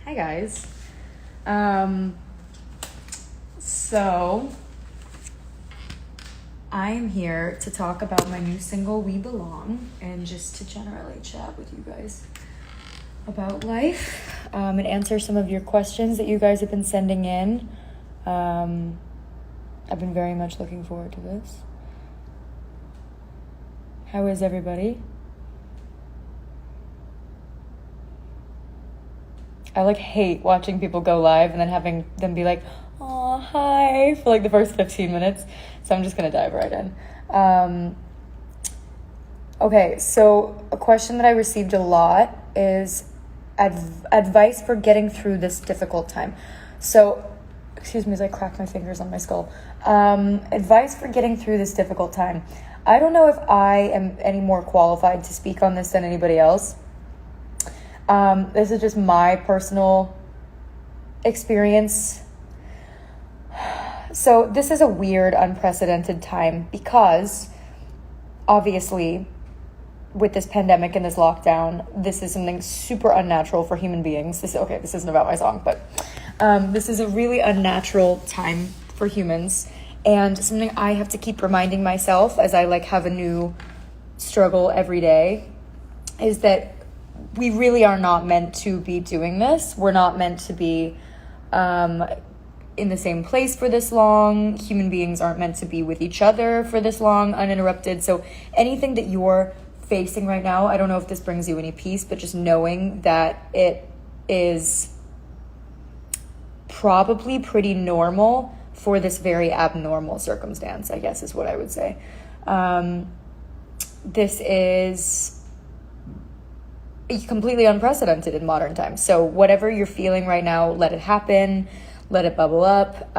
Hi guys. So I'm here to talk about my new single We Belong and just to generally chat with you guys about life and answer some of your questions that you guys have been sending in. I've been very much looking forward to this. How is everybody? I hate watching people go live and then having them be like, "Oh, hi," for the first 15 minutes. So I'm just gonna dive right in. Okay, so a question that I received a lot is advice for getting through this difficult time. So, excuse me as I crack my fingers on my skull. Advice for getting through this difficult time. I don't know if I am any more qualified to speak on this than anybody else. This is just my personal experience. So this is a weird, unprecedented time because obviously with this pandemic and this lockdown, this is something super unnatural for human beings. This isn't about my song, but this is a really unnatural time for humans and something I have to keep reminding myself as I have a new struggle every day is that we really are not meant to be doing this. We're not meant to be in the same place for this long. Human beings aren't meant to be with each other for this long, uninterrupted. So anything that you're facing right now, I don't know if this brings you any peace, but just knowing that it is probably pretty normal for this very abnormal circumstance, I guess is what I would say. This is completely unprecedented in modern times. So whatever you're feeling right now, let it happen, let it bubble up.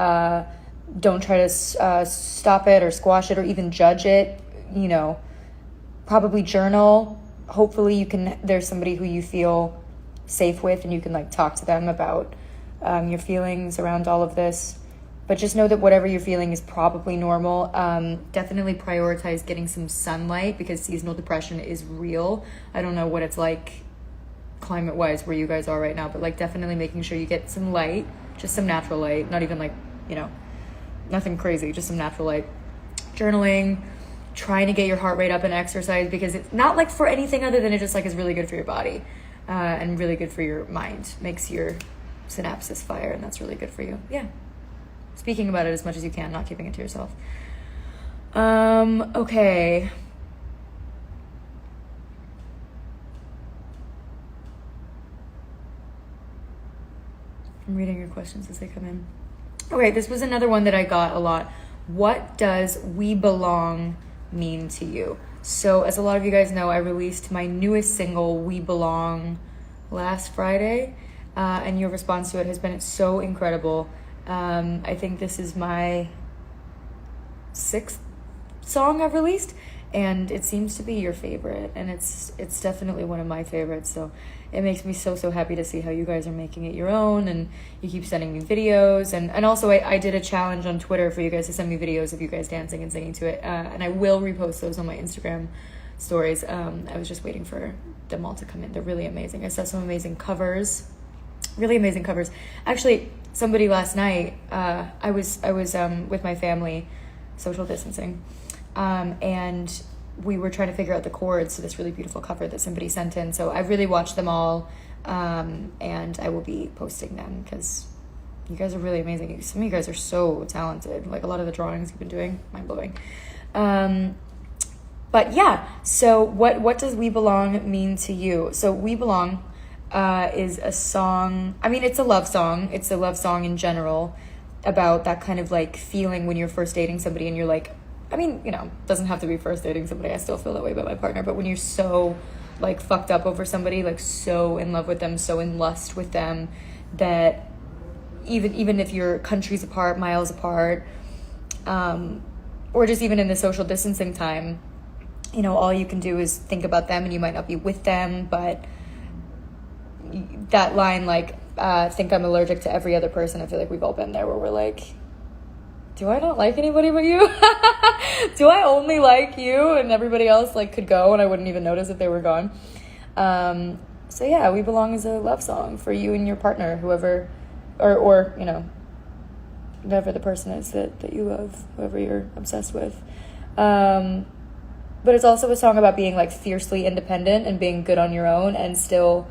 Don't try to stop it or squash it or even judge it. Probably journal. Hopefully there's somebody who you feel safe with and you can talk to them about your feelings around all of this. But just know that whatever you're feeling is probably normal. Definitely prioritize getting some sunlight because seasonal depression is real. I don't know what it's like climate-wise where you guys are right now, but definitely making sure you get some light, just some natural light, not even nothing crazy, just some natural light. Journaling, trying to get your heart rate up and exercise because it's not for anything other than it just is really good for your body and really good for your mind. Makes your synapses fire and that's really good for you. Yeah. Speaking about it as much as you can, not keeping it to yourself. Okay. I'm reading your questions as they come in. Okay, this was another one that I got a lot. What does We Belong mean to you? So, as a lot of you guys know, I released my newest single, We Belong, last Friday. And your response to it has been so incredible. I think this is my 6th song I've released and it seems to be your favorite and it's definitely one of my favorites, so it makes me so happy to see how you guys are making it your own and you keep sending me videos and also I did a challenge on Twitter for you guys to send me videos of you guys dancing and singing to it and I will repost those on my Instagram stories. I was just waiting for them all to come in. They're really amazing. I saw some amazing covers. Really amazing covers. Actually, somebody last night, I was with my family, social distancing, and we were trying to figure out the chords to this really beautiful cover that somebody sent in. So I've really watched them all, and I will be posting them because you guys are really amazing. Some of you guys are so talented. A lot of the drawings you've been doing, mind-blowing. But yeah, so what does We Belong mean to you? So We Belong is a song. I mean, it's a love song. It's a love song in general about that kind of feeling when you're first dating somebody and you're doesn't have to be first dating somebody. I still feel that way about my partner. But when you're so fucked up over somebody, so in love with them, so in lust with them, that even if you're countries apart, miles apart, or just even in the social distancing time, all you can do is think about them and you might not be with them, but that line, think I'm allergic to every other person, I feel like we've all been there where we're do I not like anybody but you? Do I only like you and everybody else could go and I wouldn't even notice if they were gone? So yeah, We Belong is a love song for you and your partner, whoever, or you know, whoever the person is that you love, whoever you're obsessed with. But it's also a song about being like fiercely independent and being good on your own and still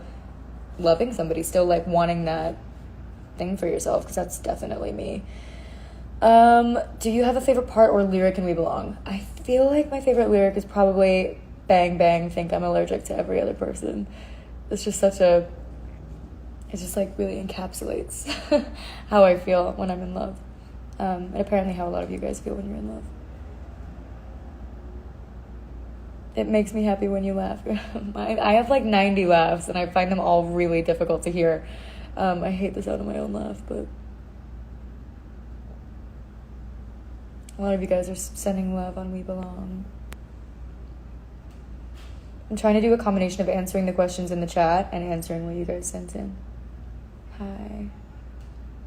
loving somebody, still like wanting that thing for yourself, because that's definitely me. Do you have a favorite part or lyric in We Belong? I feel like my favorite lyric is probably bang bang, think I'm allergic to every other person. It's just it just like really encapsulates how I feel when I'm in love. And apparently how a lot of you guys feel when you're in love. It makes me happy when you laugh. I have like 90 laughs and I find them all really difficult to hear. I hate the sound of my own laugh, but a lot of you guys are sending love on We Belong. I'm trying to do a combination of answering the questions in the chat and answering what you guys sent in. Hi.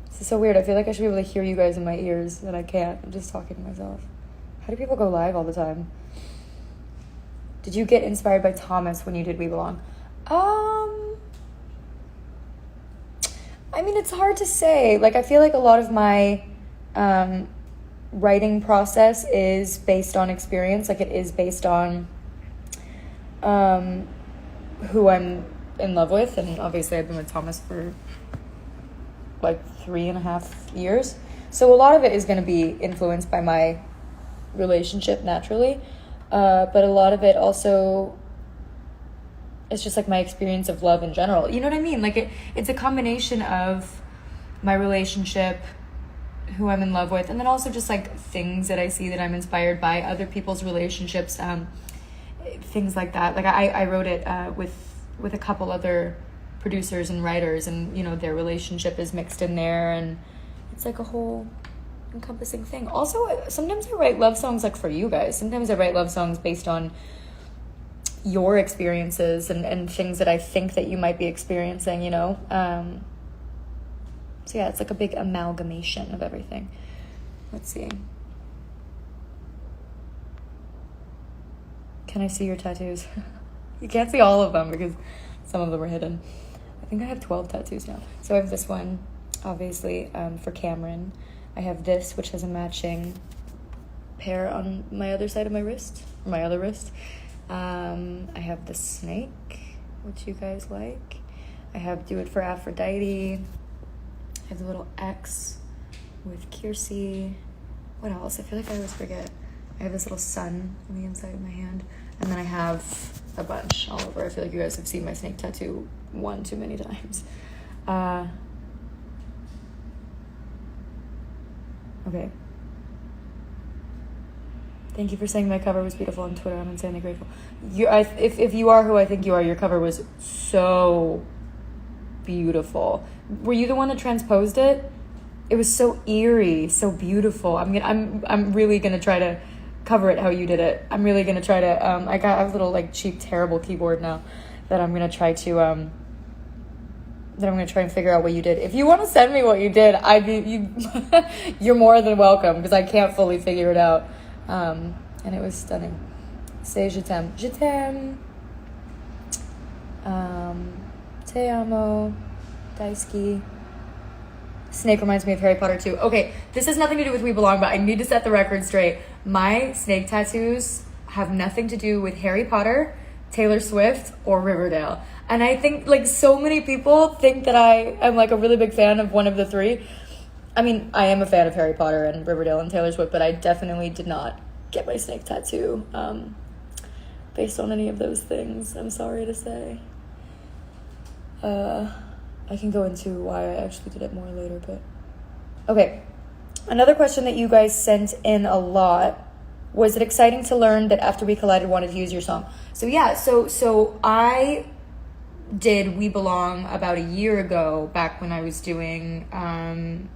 This is so weird. I feel like I should be able to hear you guys in my ears, and I can't. I'm just talking to myself. How do people go live all the time? Did you get inspired by Thomas when you did We Belong? I mean, it's hard to say. Like, I feel like a lot of my writing process is based on experience. Like, it is based on who I'm in love with. And obviously I've been with Thomas for like 3.5 years. So a lot of it is going to be influenced by my relationship naturally. But a lot of it also, it's just like my experience of love in general. You know what I mean? Like it's a combination of my relationship, who I'm in love with, and then also just like things that I see that I'm inspired by, other people's relationships, things like that. Like I wrote it with a couple other producers and writers, and you know, their relationship is mixed in there, and it's like a whole encompassing thing. Also, sometimes I write love songs like for you guys. Sometimes I write love songs based on your experiences and things that I think that you might be experiencing, you know. So yeah, it's like a big amalgamation of everything. Let's see. Can I see your tattoos? You can't see all of them because some of them are hidden. I think I have 12 tattoos now. So I have this one, obviously, for Cameron. I have this, which has a matching pair on my other side of my wrist, or my other wrist. I have the snake, which you guys like. I have Do It for Aphrodite. I have the little X with Kiersey. What else? I feel like I always forget. I have this little sun on the inside of my hand. And then I have a bunch all over. I feel like you guys have seen my snake tattoo one too many times. Okay. Thank you for saying my cover was beautiful on Twitter. I'm insanely grateful. If you are who I think you are, your cover was so beautiful. Were you the one that transposed it? It was so eerie, so beautiful. I'm really gonna try to cover it how you did it. I'm really gonna try to. I have a little like cheap, terrible keyboard now that I'm gonna try to. That I'm gonna try and figure out what you did. If you want to send me what you did, you're more than welcome, because I can't fully figure it out. And it was stunning. Say je t'aime. Je t'aime. Te amo. Daisuki. Snake reminds me of Harry Potter too. Okay, this has nothing to do with We Belong, but I need to set the record straight. My snake tattoos have nothing to do with Harry Potter, Taylor Swift, or Riverdale. And I think like so many people think that I am like a really big fan of one of the three. I mean, I am a fan of Harry Potter and Riverdale and Taylor Swift, but I definitely did not get my snake tattoo based on any of those things. I'm sorry to say. I can go into why I actually did it more later, but... Okay. Another question that you guys sent in a lot was it exciting to learn that After We Collided wanted to use your song? So yeah, so I did We Belong about a year ago, back when I was doing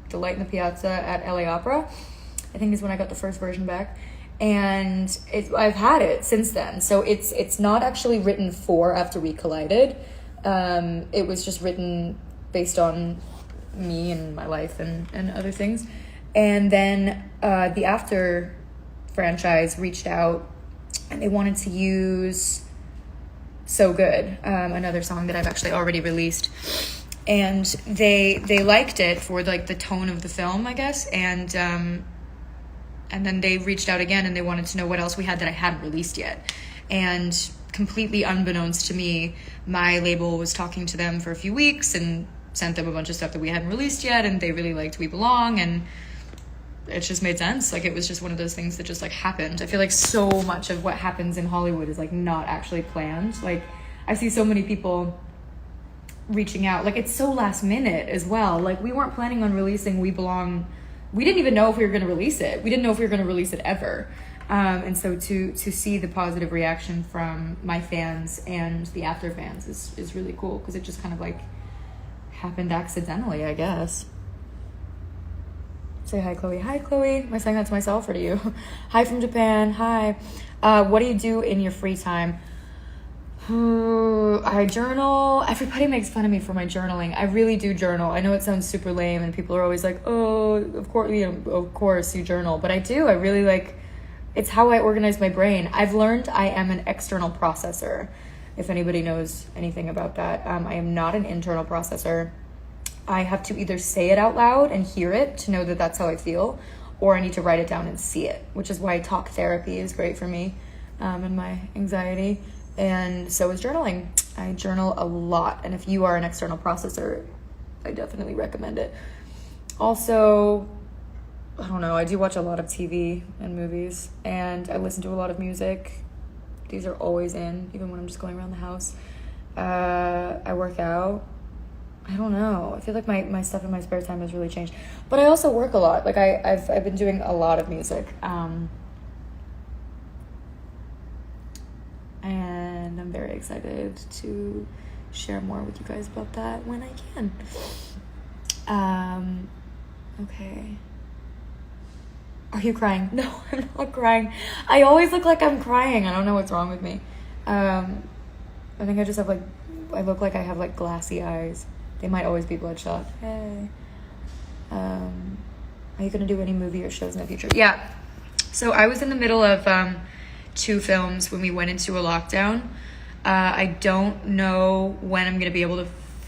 Delight in the Piazza at LA Opera. I think is when I got the first version back. And I've had it since then. So it's not actually written for After We Collided. It was just written based on me and my life and other things. And then the After franchise reached out and they wanted to use So Good, another song that I've actually already released. And they liked it for like the tone of the film, I guess, and then they reached out again and they wanted to know what else we had that I hadn't released yet. And completely unbeknownst to me, my label was talking to them for a few weeks and sent them a bunch of stuff that we hadn't released yet, and they really liked We Belong, and it just made sense. Like, it was just one of those things that just like happened. I feel like so much of what happens in Hollywood is like not actually planned. Like, I see so many people reaching out, like it's so last minute as well. Like, we weren't planning on releasing We Belong. We didn't even know if we were going to release it. We didn't know if we were going to release it ever. And so to see the positive reaction from my fans and the After fans is really cool, because it just kind of like happened accidentally, I guess. Say hi, Chloe. Hi, Chloe. Am I saying that to myself or to you? Hi from Japan. Hi. What do you do in your free time? I journal. Everybody makes fun of me for my journaling. I really do journal. I know it sounds super lame, and people are always like, "Oh, of course you journal." But I do. I really like. It's how I organize my brain. I've learned I am an external processor. If anybody knows anything about that, I am not an internal processor. I have to either say it out loud and hear it to know that that's how I feel, or I need to write it down and see it, which is why talk therapy is great for me and my anxiety. And so is journaling. I journal a lot. And if you are an external processor, I definitely recommend it. Also, I don't know, I do watch a lot of TV and movies, and I listen to a lot of music. These are always in, even when I'm just going around the house. I work out. I don't know. I feel like my stuff in my spare time has really changed. But I also work a lot. Like, I've been doing a lot of music. And I'm very excited to share more with you guys about that when I can. Okay. Are you crying? No, I'm not crying. I always look like I'm crying. I don't know what's wrong with me. I think I just have like, I look like I have like glassy eyes. They might always be bloodshot. Hey. Are you going to do any movie or shows in the future? Yeah. So I was in the middle of 2 films when we went into a lockdown. I don't know when I'm going to be able to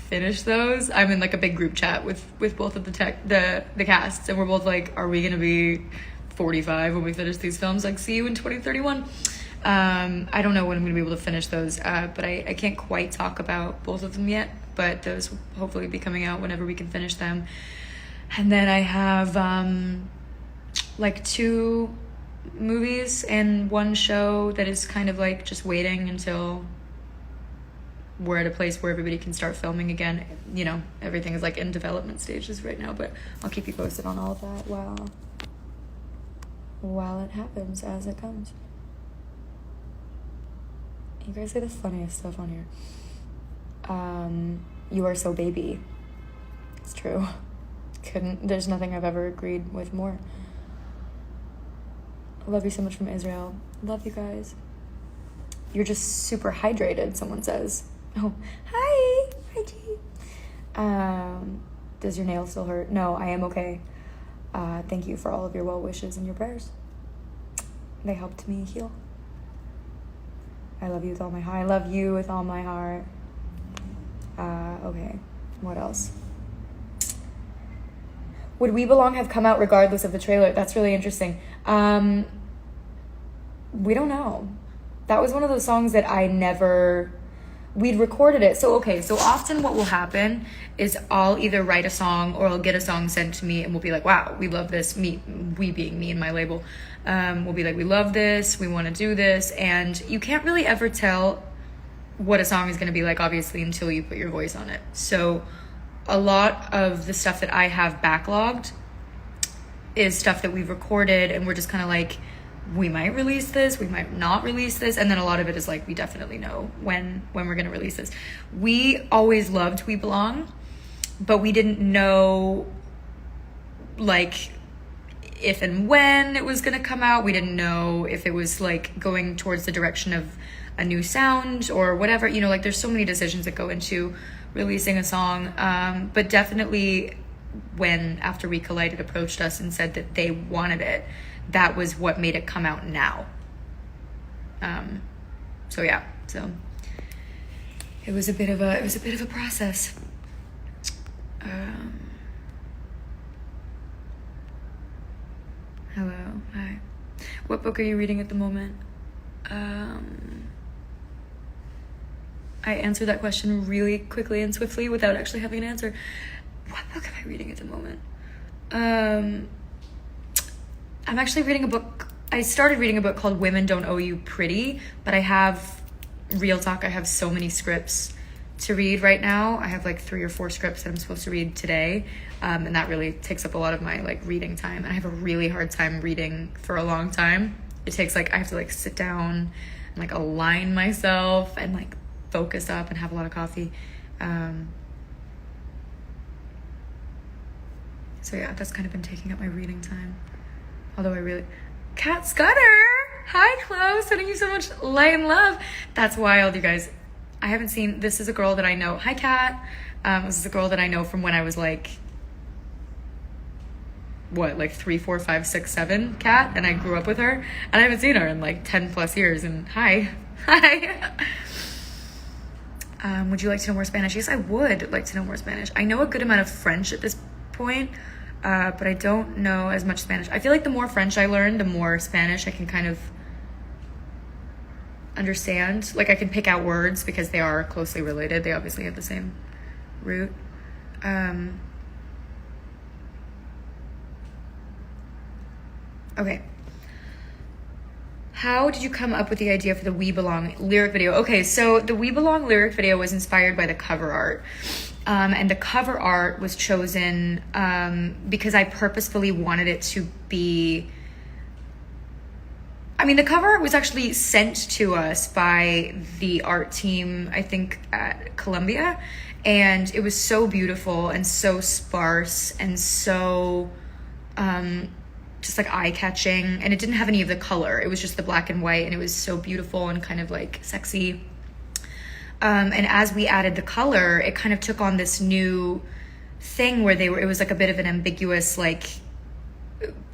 finish those. I'm in like a big group chat with both of the casts, and we're both like, are we going to be 45 when we finish these films? Like, see you in 2031. I don't know when I'm going to be able to finish those, but I can't quite talk about both of them yet, but those will hopefully be coming out whenever we can finish them. And then I have like 2 movies and 1 show that is kind of like just waiting until we're at a place where everybody can start filming again. You know, everything is like in development stages right now, but I'll keep you posted on all of that while it happens, as it comes. You guys say the funniest stuff on here. You are so baby. It's true. There's nothing I've ever agreed with more. I love you so much from Israel. Love you guys. You're just super hydrated, someone says. Oh, hi. Hi, G. Does your nail still hurt? No, I am okay. Thank you for all of your well wishes and your prayers. They helped me heal. I love you with all my heart. I love you with all my heart. Okay. What else? Would We Belong have come out regardless of the trailer? That's really interesting. We don't know. That was one of those songs that we'd recorded it. So often what will happen is I'll either write a song or I'll get a song sent to me, and we'll be like, wow, we love this. We being me and my label. We'll be like, we love this. We want to do this. And you can't really ever tell what a song is going to be like, obviously, until you put your voice on it. So a lot of the stuff that I have backlogged is stuff that we've recorded, and we're just kind of like, we might release this, we might not release this, and then a lot of it is like, we definitely know when we're going to release this. We always loved We Belong, but we didn't know like if and when it was going to come out. We didn't know if it was like going towards the direction of a new sound or whatever, you know, like there's so many decisions that go into releasing a song, but definitely when After We Collided approached us and said that they wanted it, that was what made it come out now. So it was a bit of a process. Hello, hi. What book are you reading at the moment? I answered that question really quickly and swiftly without actually having an answer. What book am I reading at the moment? I'm actually reading a book. I started reading a book called Women Don't Owe You Pretty, but I have, real talk, I have so many scripts to read right now. I have like 3 or 4 scripts that I'm supposed to read today, and that really takes up a lot of my like reading time, and I have a really hard time reading for a long time. It takes like, I have to like sit down and like align myself and like focus up and have a lot of coffee. So yeah, that's kind of been taking up my reading time. Although I really... Kat Scudder! Hi, Chloe! Sending you so much light and love. That's wild, you guys. I haven't seen... This is a girl that I know. Hi, Kat. This is a girl that I know from when I was like... What, like 3, 4, 5, 6, 7, Kat? And I grew up with her. And I haven't seen her in like 10 plus years. And hi. Hi. Would you like to know more Spanish? Yes, I would like to know more Spanish. I know a good amount of French at this point, but I don't know as much Spanish. I feel like the more French I learn, the more Spanish I can kind of understand. Like I can pick out words because they are closely related. They obviously have the same root. Okay. How did you come up with the idea for the We Belong lyric video? Okay, so the We Belong lyric video was inspired by the cover art. And the cover art was chosen because I purposefully wanted it to be... I mean, the cover art was actually sent to us by the art team, I think, at Columbia. And it was so beautiful and so sparse and so... just like eye-catching, and it didn't have any of the color. It was just the black and white, and it was so beautiful and kind of like sexy. And as we added the color, it kind of took on this new thing where it was like a bit of an ambiguous like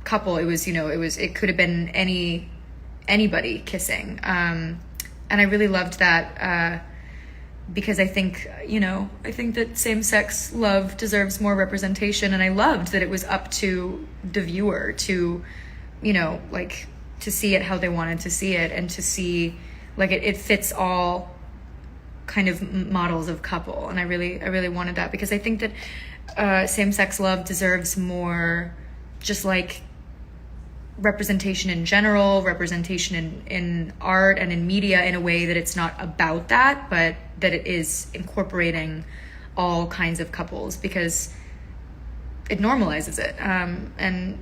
couple. It was, it could have been anybody kissing. And I really loved that because I think that same-sex love deserves more representation, and I loved that it was up to the viewer to, to see it how they wanted to see it, and to see, like, it fits all kind of models of couple, and I really wanted that, because I think that same-sex love deserves more, just like representation in general, representation in art and in media, in a way that it's not about that, but that it is incorporating all kinds of couples, because it normalizes it. And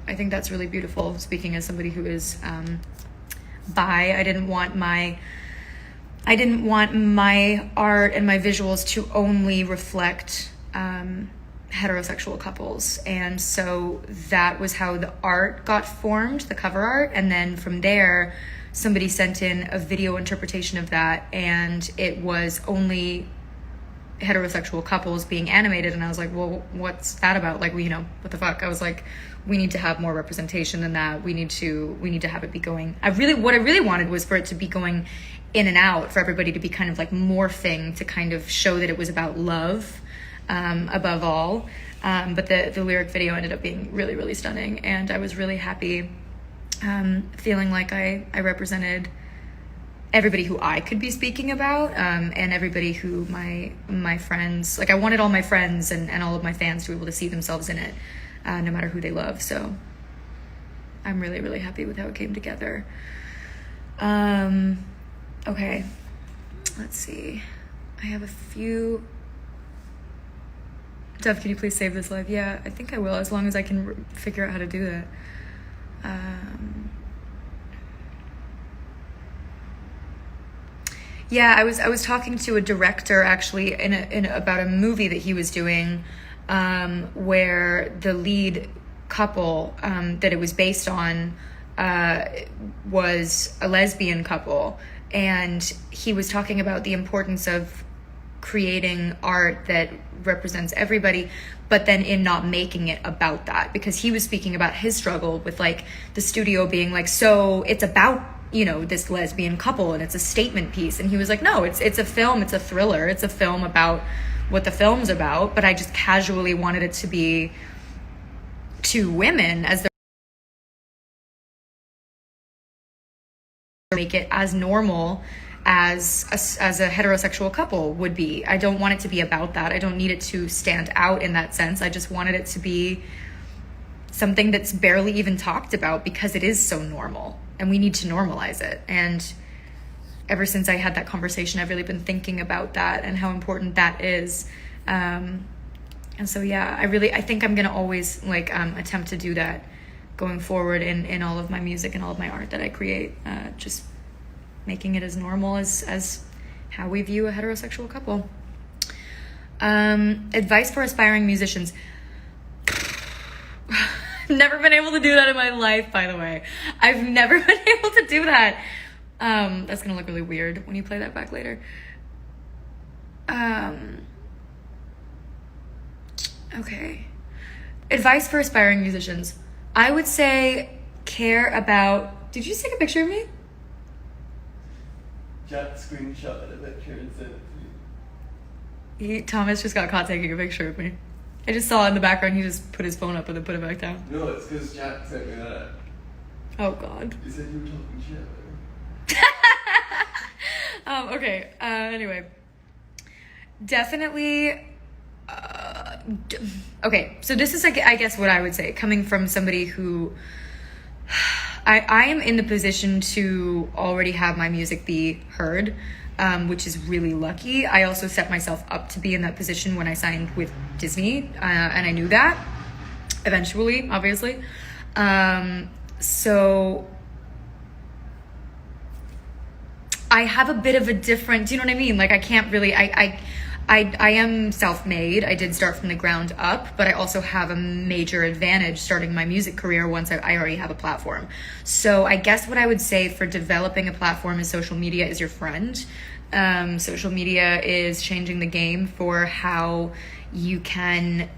I think that's really beautiful. Speaking as somebody who is bi, I didn't want my art and my visuals to only reflect heterosexual couples, and so that was how the art got formed, the cover art. And then from there, somebody sent in a video interpretation of that, and it was only heterosexual couples being animated, and I was like, well, what's that about? Like, what the fuck? I was like, we need to have more representation than that. We need to have it be going. What I really wanted was for it to be going in and out, for everybody to be kind of like morphing, to kind of show that it was about love above all. But the lyric video ended up being really, really stunning, and I was really happy, feeling like I represented everybody who I could be speaking about, and everybody who my friends, like, I wanted all my friends and all of my fans to be able to see themselves in it, no matter who they love. So I'm really, really happy with how it came together. Okay, let's see. I have a few... Dev, can you please save this live? Yeah, I think I will, as long as I can figure out how to do that. Yeah, I was talking to a director, actually, in about a movie that he was doing, where the lead couple that it was based on was a lesbian couple, and he was talking about the importance of creating art that represents everybody, but then in not making it about that, because he was speaking about his struggle with, like, the studio being like, so it's about you know, this lesbian couple and it's a statement piece. And he was like, no, it's a film, it's a thriller, it's a film about what the film's about, but I just casually wanted it to be two women as the make it as normal as a heterosexual couple would be. I don't want it to be about that. I don't need it to stand out in that sense. I just wanted it to be something that's barely even talked about because it is so normal and we need to normalize it. And ever since I had that conversation, I've really been thinking about that and how important that is. And so, yeah, I think I'm going to always like attempt to do that going forward in all of my music and all of my art that I create, just making it as normal as how we view a heterosexual couple. Advice for aspiring musicians. Never been able to do that in my life, by the way. I've never been able to do that. That's gonna look really weird when you play that back later. Okay. Advice for aspiring musicians. I would say care about... Did you just take a picture of me? Jack screenshotted a picture and sent it to you. Thomas just got caught taking a picture of me. I just saw in the background he just put his phone up and then put it back down. No, it's because Jack sent me that. Oh, God. You said you were talking shit. Okay. Anyway. Definitely... okay, so this is, like, I guess what I would say, coming from somebody who... I am in the position to already have my music be heard, which is really lucky. I also set myself up to be in that position when I signed with Disney, and I knew that eventually, obviously. So I have a bit of a different, do you know what I mean? Like, I can't really, I am self-made. I did start from the ground up, but I also have a major advantage starting my music career once I already have a platform. So I guess what I would say for developing a platform is social media is your friend. Social media is changing the game for how you can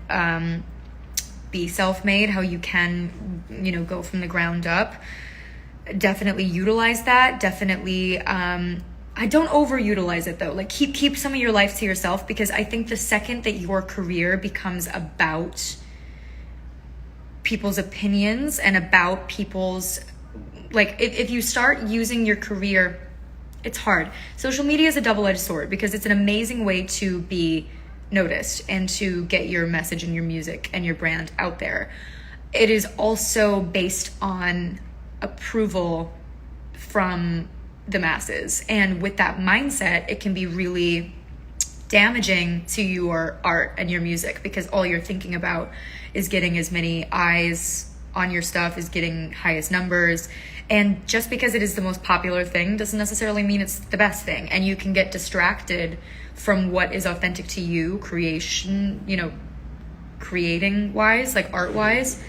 be self-made, how you can, you know, go from the ground up. Definitely utilize that. Definitely... I don't overutilize it though. Like keep some of your life to yourself, because I think the second that your career becomes about people's opinions and about people's, like if you start using your career, it's hard. Social media is a double-edged sword because it's an amazing way to be noticed and to get your message and your music and your brand out there. It is also based on approval from the masses, and with that mindset it can be really damaging to your art and your music, because all you're thinking about is getting as many eyes on your stuff, is getting highest numbers, and just because it is the most popular thing doesn't necessarily mean it's the best thing, and you can get distracted from what is authentic to you, creation, you know, creating wise, like art wise,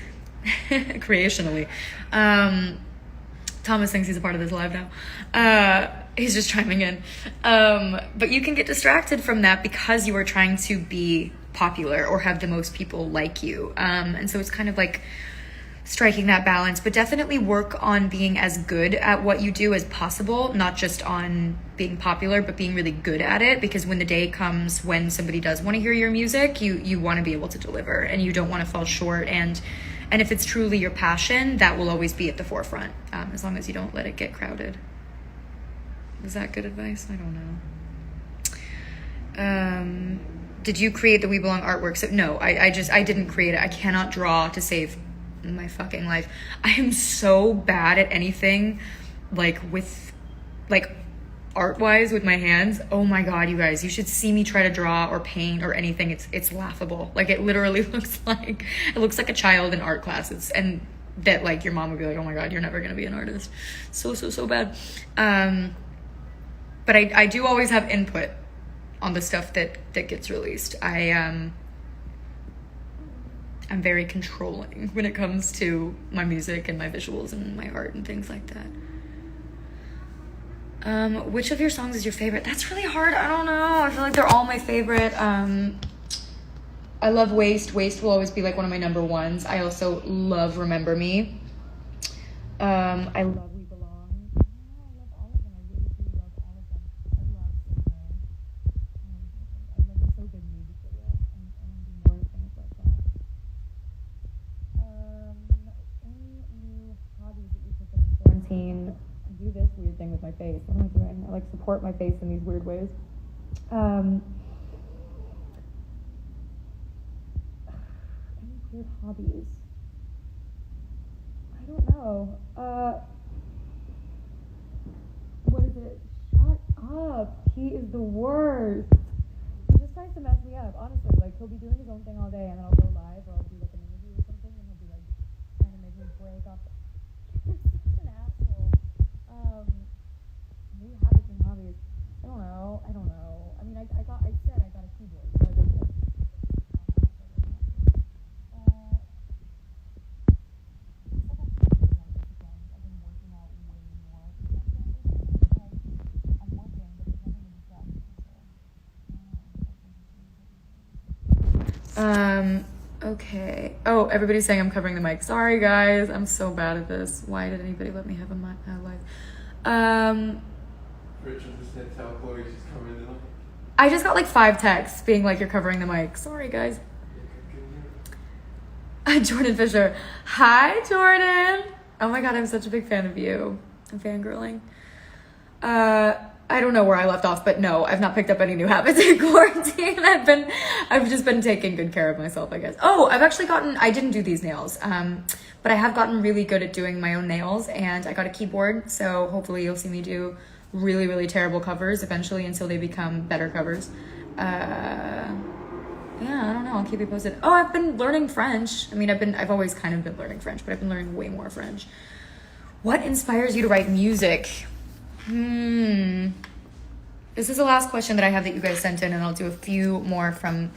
creationally. Thomas thinks he's a part of this live now. He's just chiming in. But you can get distracted from that because you are trying to be popular or have the most people like you. And so it's kind of like striking that balance, but definitely work on being as good at what you do as possible, not just on being popular, but being really good at it, because when the day comes when somebody does want to hear your music, you want to be able to deliver and you don't want to fall short. And if it's truly your passion, that will always be at the forefront, as long as you don't let it get crowded. Is that good advice? I don't know. Did you create the We Belong artwork? So, no, I didn't create it. I cannot draw to save my fucking life. I am so bad at anything, like art-wise with my hands. Oh my god, you guys, you should see me try to draw or paint or anything. It's laughable. Like, it literally looks like a child in art classes, and that, like, your mom would be like, oh my god, you're never gonna be an artist. So bad. But I do always have input on the stuff that gets released. I'm very controlling when it comes to my music and my visuals and my art and things like that. Which of your songs is your favorite? That's really hard. I don't know. I feel like they're all my favorite. I love Waste. Waste will always be like one of my number ones. I also love Remember Me. I love We Belong. face. What am I doing? I like support my face in these weird ways. Any weird hobbies? I don't know. What is it? Shut up. He is the worst. He just tries to mess me up, honestly. Like, he'll be doing his own thing all day, and then I'll go live, or I'll do, like, an interview or something, and he'll be, like, trying to make me break off. You're such an asshole. New habits and hobbies. I don't know. I mean, I said I got a keyboard, so I did this. I've been working out way more. I'm working, but there's nothing to distract me, so. Okay. Oh, everybody's saying I'm covering the mic. Sorry, guys. I'm so bad at this. Why did anybody let me have a live? Rachel just said tell Chloe she's covering the mic. I just got like 5 texts being like, you're covering the mic. Sorry, guys. Jordan Fisher. Hi, Jordan. Oh my God, I'm such a big fan of you. I'm fangirling. I don't know where I left off, but no, I've not picked up any new habits in quarantine. I've just been taking good care of myself, I guess. Oh, I didn't do these nails, but I have gotten really good at doing my own nails, and I got a keyboard, so hopefully you'll see me do really, really terrible covers eventually until they become better covers. Yeah, I don't know. I'll keep you posted. Oh, I've been learning French. I mean, I've always kind of been learning French, but I've been learning way more French. What inspires you to write music? This is the last question that I have that you guys sent in, and I'll do a few more from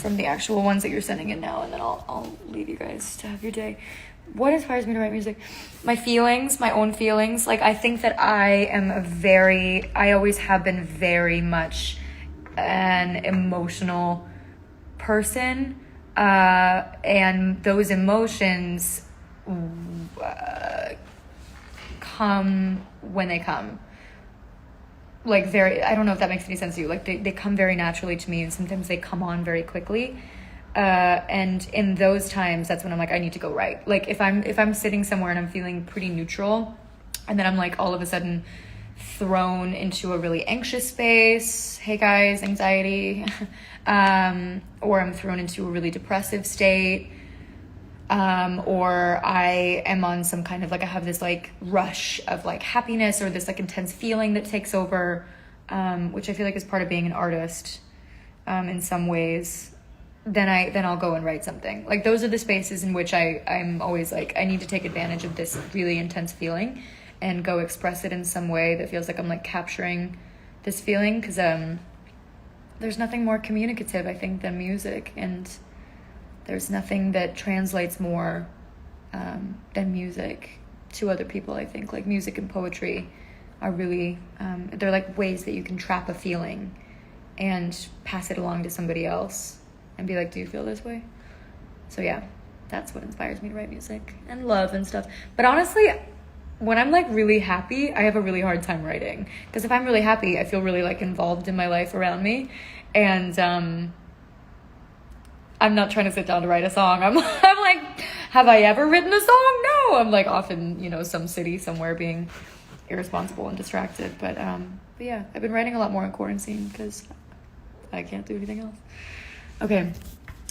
the actual ones that you're sending in now, and then I'll leave you guys to have your day. What inspires me to write music? My feelings, my own feelings. Like, I think that I always have been very much an emotional person, and those emotions come when they come. Like, I don't know if that makes any sense to you. Like, they come very naturally to me, and sometimes they come on very quickly. And in those times, that's when I'm like, I need to go write. Like, if I'm sitting somewhere and I'm feeling pretty neutral, and then I'm like all of a sudden thrown into a really anxious space, hey guys, anxiety, or I'm thrown into a really depressive state, or I am on some kind of like, I have this like rush of like happiness, or this like intense feeling that takes over, which I feel like is part of being an artist, in some ways. Then I'll go and write something. Like, those are the spaces in which I'm always like, I need to take advantage of this really intense feeling and go express it in some way that feels like I'm like capturing this feeling, because there's nothing more communicative, I think, than music, and there's nothing that translates more than music to other people, I think. Like, music and poetry are really, they're like ways that you can trap a feeling and pass it along to somebody else and be like, do you feel this way? So yeah, that's what inspires me to write music, and love and stuff. But honestly, when I'm like really happy, I have a really hard time writing, because if I'm really happy, I feel really like involved in my life around me, and I'm not trying to sit down to write a song. I'm like, have I ever written a song? No. I'm like off in, some city somewhere being irresponsible and distracted. But yeah, I've been writing a lot more in quarantine because I can't do anything else. Okay, I'm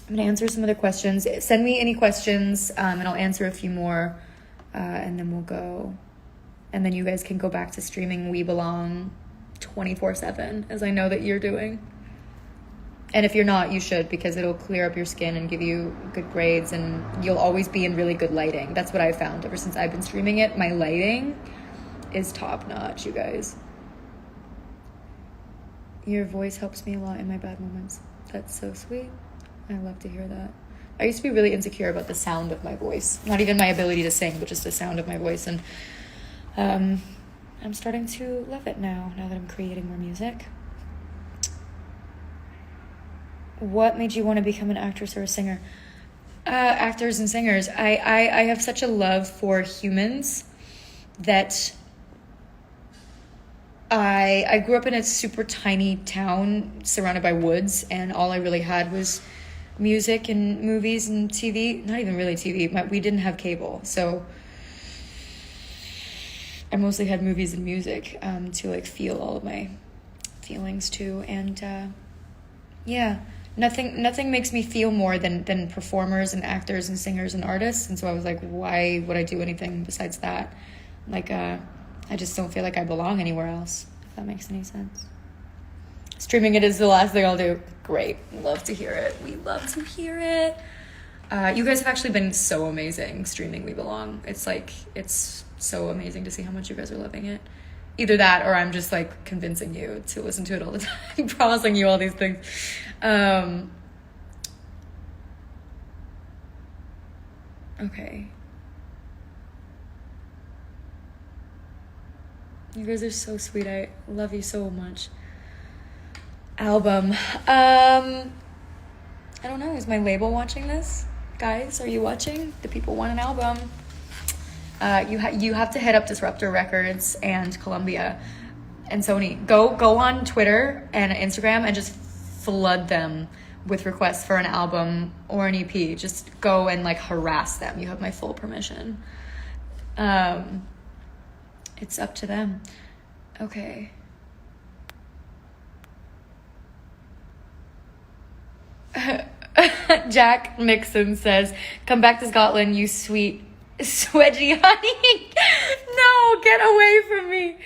gonna answer some other questions. Send me any questions, and I'll answer a few more, and then we'll go. And then you guys can go back to streaming We Belong 24/7, as I know that you're doing. And if you're not, you should, because it'll clear up your skin and give you good grades, and you'll always be in really good lighting. That's what I've found ever since I've been streaming it. My lighting is top notch, you guys. Your voice helps me a lot in my bad moments. That's so sweet. I love to hear that. I used to be really insecure about the sound of my voice. Not even my ability to sing, but just the sound of my voice. And I'm starting to love it now that I'm creating more music. What made you want to become an actress or a singer? Actors and singers. I have such a love for humans that I grew up in a super tiny town surrounded by woods, and all I really had was music and movies and TV. Not even really TV. We didn't have cable, so I mostly had movies and music to like feel all of my feelings too. And yeah, nothing makes me feel more than performers and actors and singers and artists. And so I was like, why would I do anything besides that? Like I just don't feel like I belong anywhere else, if that makes any sense. Streaming it is the last thing I'll do. Great. Love to hear it. We love to hear it. You guys have actually been so amazing streaming We Belong. It's so amazing to see how much you guys are loving it. Either that or I'm just like convincing you to listen to it all the time, promising you all these things. Okay. You guys are so sweet. I love you so much. Album. I don't know. Is my label watching this? Guys, are you watching? The people want an album. You have to hit up Disruptor Records and Columbia and Sony. Go on Twitter and Instagram and just flood them with requests for an album or an EP. Just go and like harass them. You have my full permission. It's up to them. Okay. Jack Nixon says, come back to Scotland, you sweet swedgy honey. No, get away from me.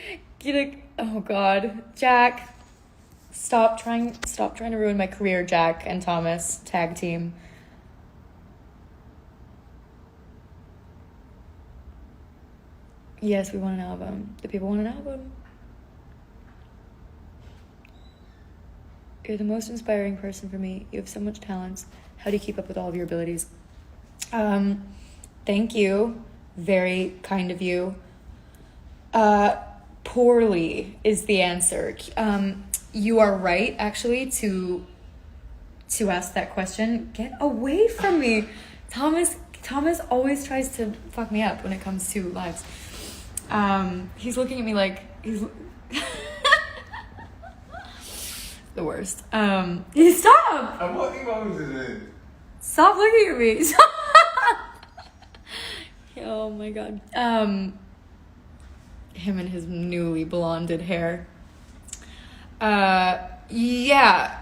Oh God. Jack, stop trying to ruin my career. Jack and Thomas, tag team. Yes, we want an album. The people want an album. You're the most inspiring person for me. You have so much talents. How do you keep up with all of your abilities? Thank you. Very kind of you. Poorly is the answer. You are right, actually, to ask that question. Get away from me. Thomas always tries to fuck me up when it comes to lives. He's looking at me like he's the worst. Stop! I'm walking over to this. Stop looking at me. Oh my God. Him and his newly blonded hair. Yeah.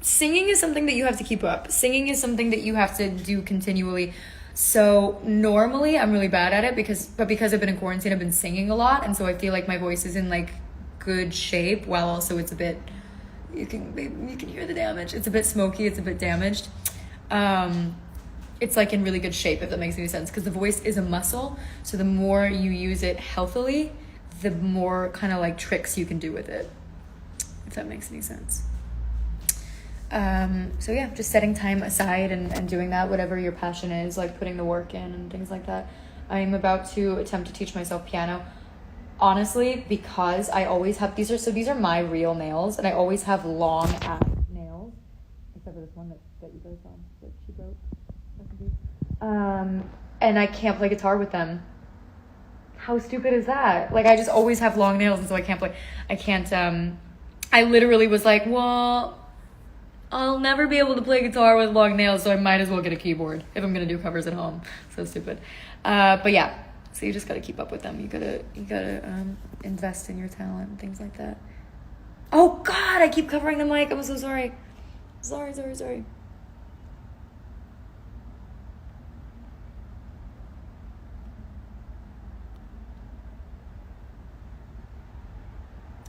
Singing is something that you have to keep up. Singing is something that you have to do continually. So normally I'm really bad at it because I've been in quarantine, I've been singing a lot, and so I feel like my voice is in like good shape while also it's a bit, you can hear the damage. It's a bit smoky, it's a bit damaged. It's like in really good shape, if that makes any sense, because the voice is a muscle, so the more you use it healthily, the more kind of like tricks you can do with it, if that makes any sense. So yeah, just setting time aside and doing that, whatever your passion is, like putting the work in and things like that. I'm about to attempt to teach myself piano, honestly, because I always have, these are my real nails, and I always have long ass nails, except for this one that you guys saw that she broke. And I can't play guitar with them. How stupid is that? Like, I just always have long nails, and so I can't I literally was like, well, I'll never be able to play guitar with long nails, so I might as well get a keyboard if I'm gonna do covers at home. So stupid. But yeah, so you just gotta keep up with them. You gotta invest in your talent and things like that. Oh God, I keep covering the mic. I'm so sorry. Sorry.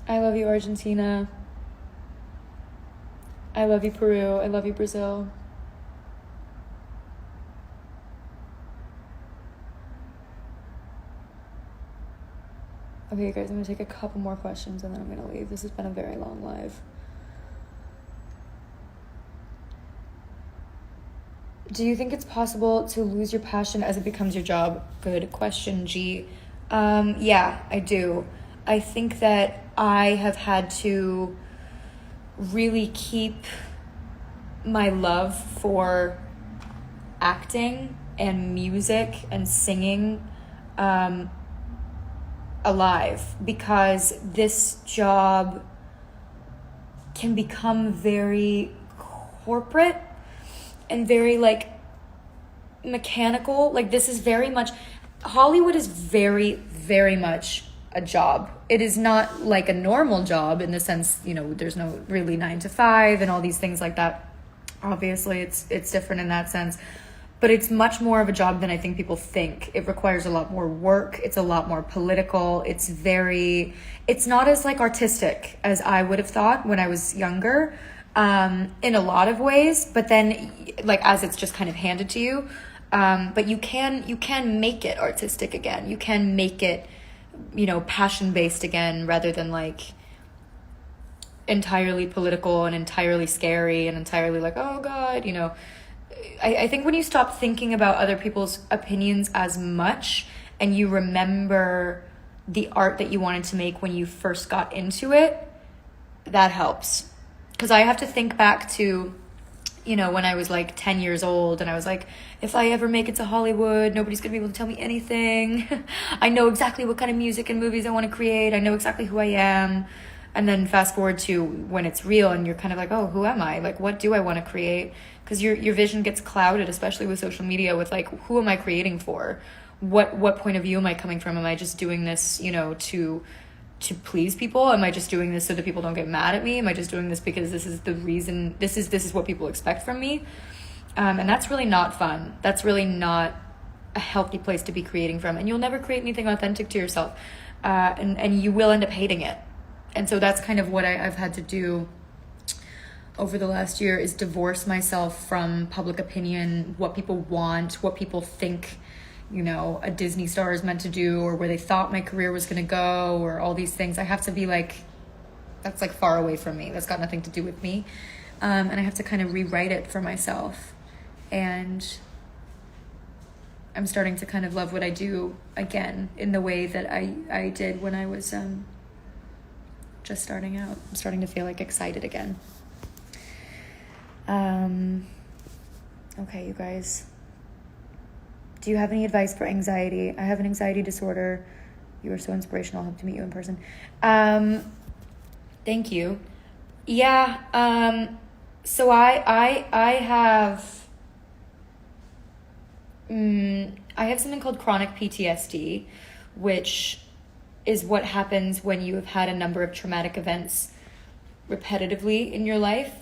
I love you, Argentina. I love you, Peru. I love you, Brazil. Okay, guys, I'm gonna take a couple more questions and then I'm gonna leave. This has been a very long live. Do you think it's possible to lose your passion as it becomes your job? Good question, G. Yeah, I do. I think that I have had to really keep my love for acting and music and singing alive, because this job can become very corporate and very like mechanical. Like, this is very much, Hollywood is very, very much a job. It is not like a normal job in the sense, you know, there's no really 9 to 5 and all these things like that. Obviously, it's different in that sense. But it's much more of a job than I think people think. It requires a lot more work. It's a lot more political. It's not as like artistic as I would have thought when I was younger, in a lot of ways. But then, like, as it's just kind of handed to you, but you can make it artistic again. You can make it, you know, passion based again, rather than like entirely political and entirely scary and entirely like, oh God, you know. I think when you stop thinking about other people's opinions as much and you remember the art that you wanted to make when you first got into it, that helps. Because I have to think back to, you know, when I was like 10 years old and I was like, if I ever make it to Hollywood, nobody's gonna be able to tell me anything. I know exactly what kind of music and movies I want to create. I know exactly who I am. And then fast forward to when it's real and you're kind of like, oh, who am I? Like, what do I want to create? Because your vision gets clouded, especially with social media, with like, who am I creating for? What point of view am I coming from? Am I just doing this, you know, to please people? Am I just doing this so that people don't get mad at me? Am I just doing this because this is the reason, this is what people expect from me? And that's really not fun. That's really not a healthy place to be creating from. And you'll never create anything authentic to yourself. And you will end up hating it. And so that's kind of what I've had to do over the last year, is divorce myself from public opinion, what people want, what people think, you know, a Disney star is meant to do, or where they thought my career was going to go, or all these things. I have to be like, that's like far away from me. That's got nothing to do with me. And I have to kind of rewrite it for myself. And I'm starting to kind of love what I do again in the way that I did when I was just starting out. I'm starting to feel like excited again. Okay, you guys. Do you have any advice for anxiety? I have an anxiety disorder. You are so inspirational. Hope to meet you in person. Thank you. Yeah. So I have something called chronic PTSD, which is what happens when you have had a number of traumatic events repetitively in your life.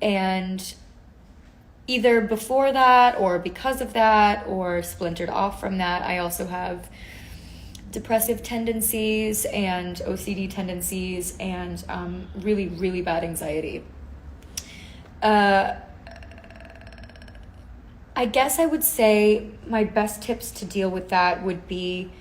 And either before that or because of that or splintered off from that, I also have depressive tendencies and OCD tendencies and really, really bad anxiety. I guess I would say my best tips to deal with that would be,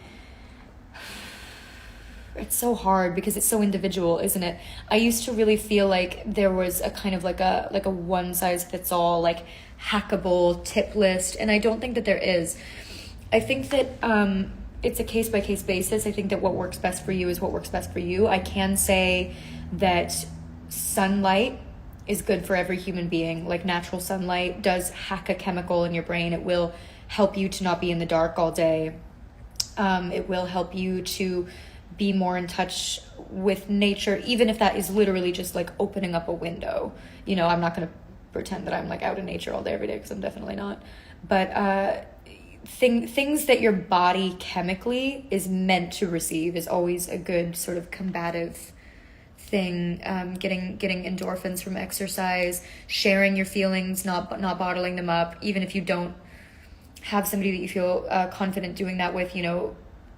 it's so hard because it's so individual, isn't it? I used to really feel like there was a kind of like a one size fits all, like hackable tip list. And I don't think that there is. I think that it's a case by case basis. I think that what works best for you is what works best for you. I can say that sunlight is good for every human being. Like natural sunlight does hack a chemical in your brain. It will help you to not be in the dark all day. It will help you to be more in touch with nature, even if that is literally just like opening up a window. You know, I'm not going to pretend that I'm like out in nature all day every day, because I'm definitely not. But things that your body chemically is meant to receive is always a good sort of combative thing. Getting endorphins from exercise, sharing your feelings, not bottling them up, even if you don't have somebody that you feel confident doing that with. You know,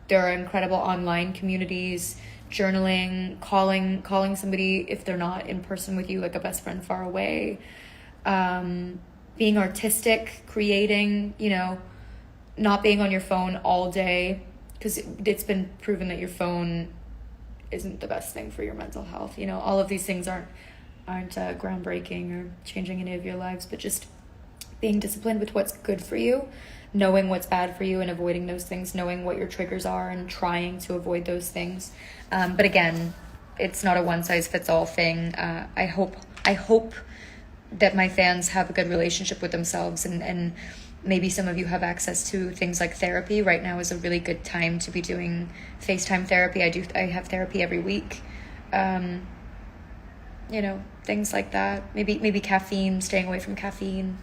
there are incredible online communities, journaling, calling somebody if they're not in person with you, like a best friend far away, being artistic, creating, you know, not being on your phone all day, because it's been proven that your phone isn't the best thing for your mental health. You know, all of these things aren't groundbreaking or changing any of your lives, but just being disciplined with what's good for you, knowing what's bad for you and avoiding those things, knowing what your triggers are and trying to avoid those things. But again, it's not a one size fits all thing. I hope that my fans have a good relationship with themselves, and maybe some of you have access to things like therapy. Right now is a really good time to be doing FaceTime therapy. I have therapy every week. You know, things like that. Maybe caffeine, staying away from caffeine.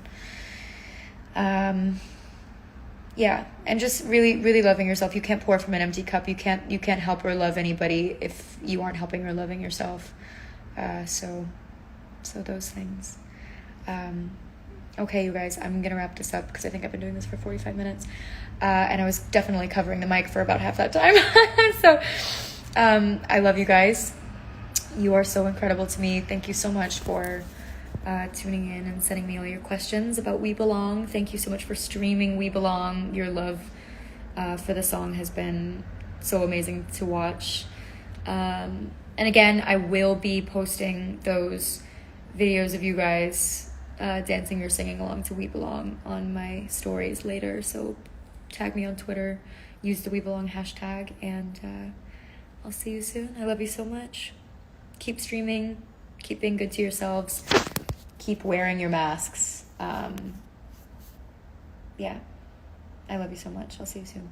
yeah, and just really, really loving yourself. You can't pour from an empty cup. You can't help or love anybody if you aren't helping or loving yourself. So those things. Okay, you guys, I'm gonna wrap this up because I think I've been doing this for 45 minutes, and I was definitely covering the mic for about half that time. So I love you guys. You are so incredible to me. Thank you so much for tuning in and sending me all your questions about We Belong. Thank you so much for streaming We Belong. Your love for the song has been so amazing to watch. And again, I will be posting those videos of you guys dancing or singing along to We Belong on my stories later. So tag me on Twitter, use the We Belong hashtag, and I'll see you soon. I love you so much. Keep streaming, keep being good to yourselves, keep wearing your masks. Yeah, I love you so much. I'll see you soon.